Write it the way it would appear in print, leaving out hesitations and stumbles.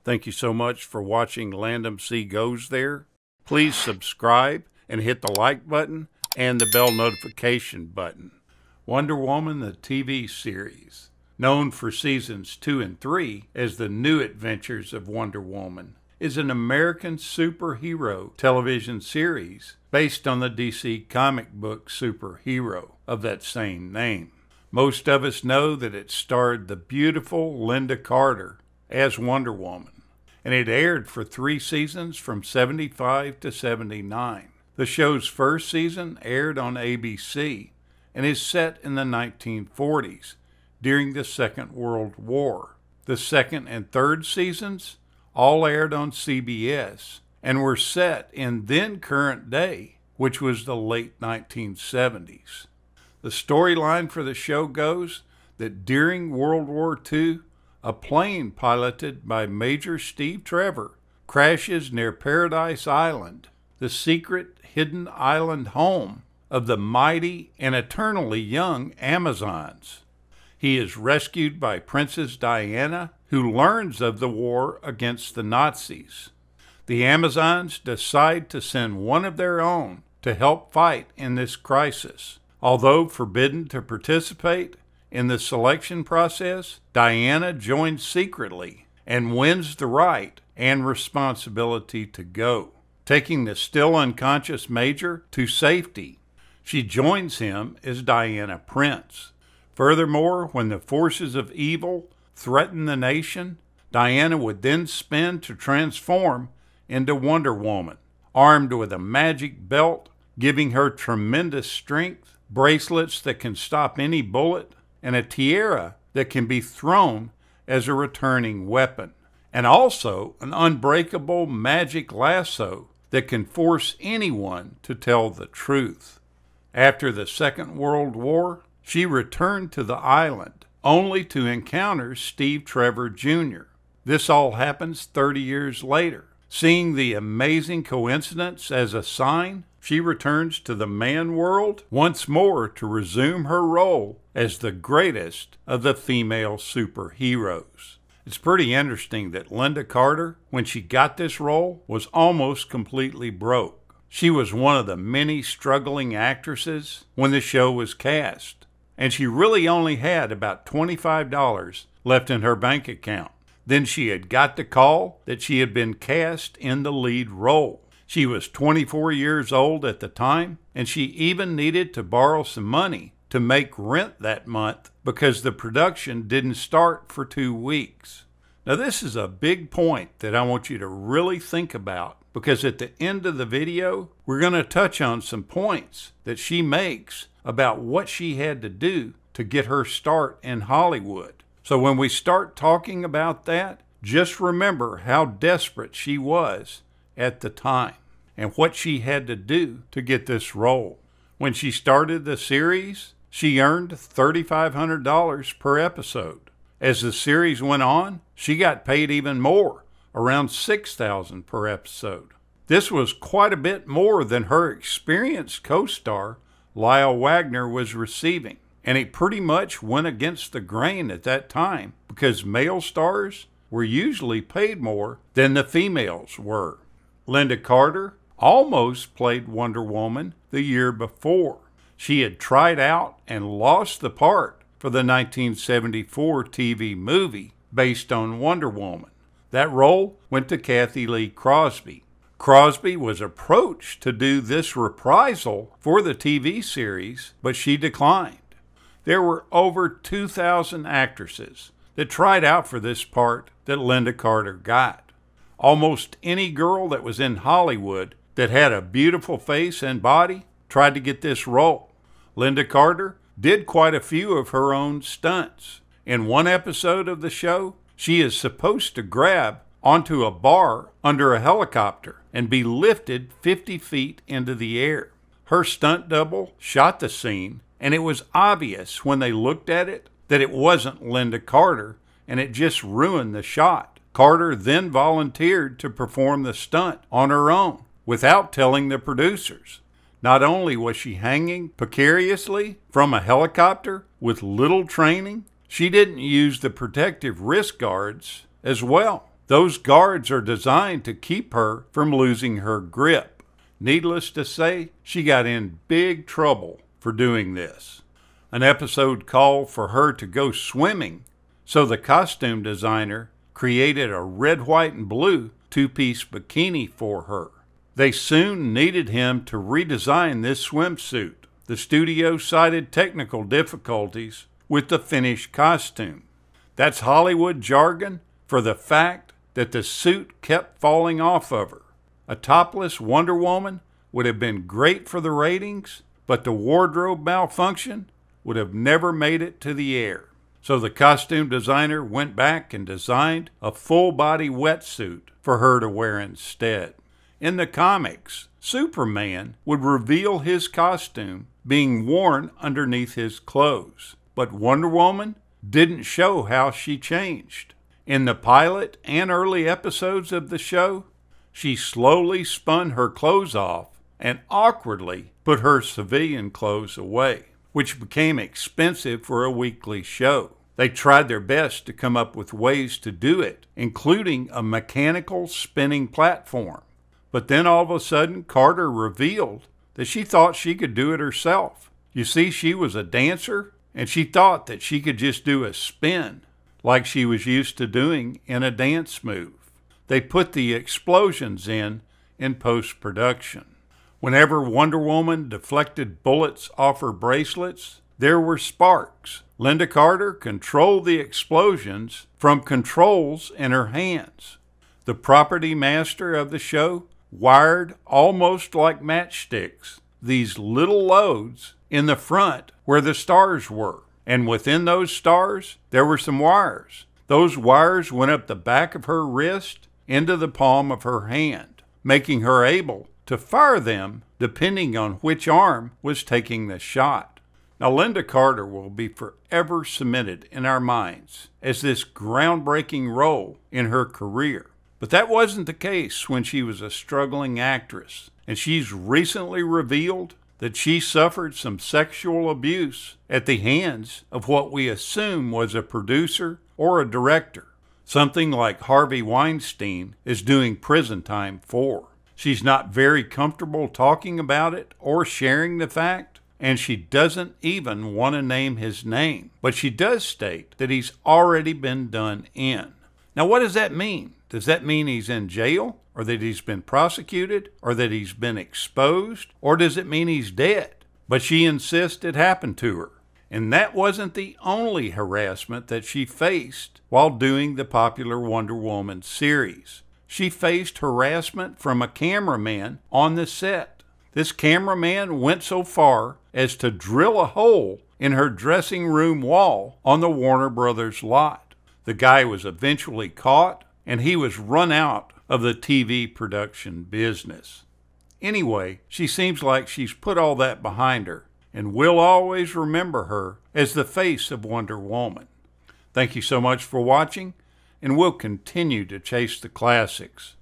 Thank you so much for watching Landumc Goes There. Please subscribe and hit the like button and the bell notification button. Wonder Woman, the TV series, known for seasons 2 and 3 as The New Adventures of Wonder Woman, is an American superhero television series based on the DC comic book superhero of that same name. Most of us know that it starred the beautiful Lynda Carter as Wonder Woman, and it aired for 3 seasons from 75 to 79. The show's first season aired on ABC and is set in the 1940s during the Second World War. The second and third seasons all aired on CBS and were set in then current day, which was the late 1970s. The storyline for the show goes that during World War II, a plane piloted by Major Steve Trevor crashes near Paradise Island, the secret hidden island home of the mighty and eternally young Amazons. He is rescued by Princess Diana, who learns of the war against the Nazis. The Amazons decide to send one of their own to help fight in this crisis. Although forbidden to participate in the selection process, Diana joins secretly and wins the right and responsibility to go, taking the still unconscious Major to safety. She joins him as Diana Prince. Furthermore, when the forces of evil threaten the nation, Diana would then spin to transform into Wonder Woman, armed with a magic belt, giving her tremendous strength, bracelets that can stop any bullet, and a tiara that can be thrown as a returning weapon, and also an unbreakable magic lasso that can force anyone to tell the truth. After the Second World War, she returned to the island, only to encounter Steve Trevor Jr. This all happens 30 years later. Seeing the amazing coincidence as a sign, she returns to the man world once more to resume her role as the greatest of the female superheroes. It's pretty interesting that Lynda Carter, when she got this role, was almost completely broke. She was one of the many struggling actresses when the show was cast, and she really only had about $25 left in her bank account. Then she had got the call that she had been cast in the lead role. She was 24 years old at the time, and she even needed to borrow some money to make rent that month because the production didn't start for 2 weeks. Now, this is a big point that I want you to really think about, because at the end of the video, we're going to touch on some points that she makes about what she had to do to get her start in Hollywood. So when we start talking about that, just remember how desperate she was at the time and what she had to do to get this role. When she started the series, she earned $3,500 per episode. As the series went on, she got paid even more, around $6,000 per episode. This was quite a bit more than her experienced co-star, Lyle Wagner, was receiving. And it pretty much went against the grain at that time because male stars were usually paid more than the females were. Lynda Carter almost played Wonder Woman the year before. She had tried out and lost the part for the 1974 TV movie based on Wonder Woman. That role went to Kathy Lee Crosby. Crosby was approached to do this reprisal for the TV series, but she declined. There were over 2,000 actresses that tried out for this part that Lynda Carter got. Almost any girl that was in Hollywood that had a beautiful face and body tried to get this role. Lynda Carter did quite a few of her own stunts. In one episode of the show, she is supposed to grab onto a bar under a helicopter and be lifted 50 feet into the air. Her stunt double shot the scene, and it was obvious when they looked at it that it wasn't Lynda Carter, and it just ruined the shot. Carter then volunteered to perform the stunt on her own without telling the producers. Not only was she hanging precariously from a helicopter with little training, she didn't use the protective wrist guards as well. Those guards are designed to keep her from losing her grip. Needless to say, she got in big trouble for doing this. An episode called for her to go swimming, so the costume designer created a red, white, and blue two-piece bikini for her. They soon needed him to redesign this swimsuit. The studio cited technical difficulties with the finished costume. That's Hollywood jargon for the fact that the suit kept falling off of her. A topless Wonder Woman would have been great for the ratings, but the wardrobe malfunction would have never made it to the air. So the costume designer went back and designed a full-body wetsuit for her to wear instead. In the comics, Superman would reveal his costume being worn underneath his clothes, but Wonder Woman didn't show how she changed. In the pilot and early episodes of the show, she slowly spun her clothes off and awkwardly put her civilian clothes away, which became expensive for a weekly show. They tried their best to come up with ways to do it, including a mechanical spinning platform. But then all of a sudden, Carter revealed that she thought she could do it herself. You see, she was a dancer, and she thought that she could just do a spin like she was used to doing in a dance move. They put the explosions in post-production. Whenever Wonder Woman deflected bullets off her bracelets, there were sparks. Lynda Carter controlled the explosions from controls in her hands. The property master of the show wired, almost like matchsticks, these little loads in the front where the stars were. And within those stars, there were some wires. Those wires went up the back of her wrist into the palm of her hand, making her able to fire them depending on which arm was taking the shot. Now, Lynda Carter will be forever cemented in our minds as this groundbreaking role in her career. But that wasn't the case when she was a struggling actress, and she's recently revealed that she suffered some sexual abuse at the hands of what we assume was a producer or a director, something like Harvey Weinstein is doing prison time for. She's not very comfortable talking about it or sharing the fact, and she doesn't even want to name his name, but she does state that he's already been done in. Now, what does that mean? Does that mean he's in jail, or that he's been prosecuted, or that he's been exposed, or does it mean he's dead? But she insists it happened to her. And that wasn't the only harassment that she faced while doing the popular Wonder Woman series. She faced harassment from a cameraman on the set. This cameraman went so far as to drill a hole in her dressing room wall on the Warner Brothers lot. The guy was eventually caught, and he was run out of the TV production business. Anyway, she seems like she's put all that behind her, and we'll always remember her as the face of Wonder Woman. Thank you so much for watching, and we'll continue to chase the classics.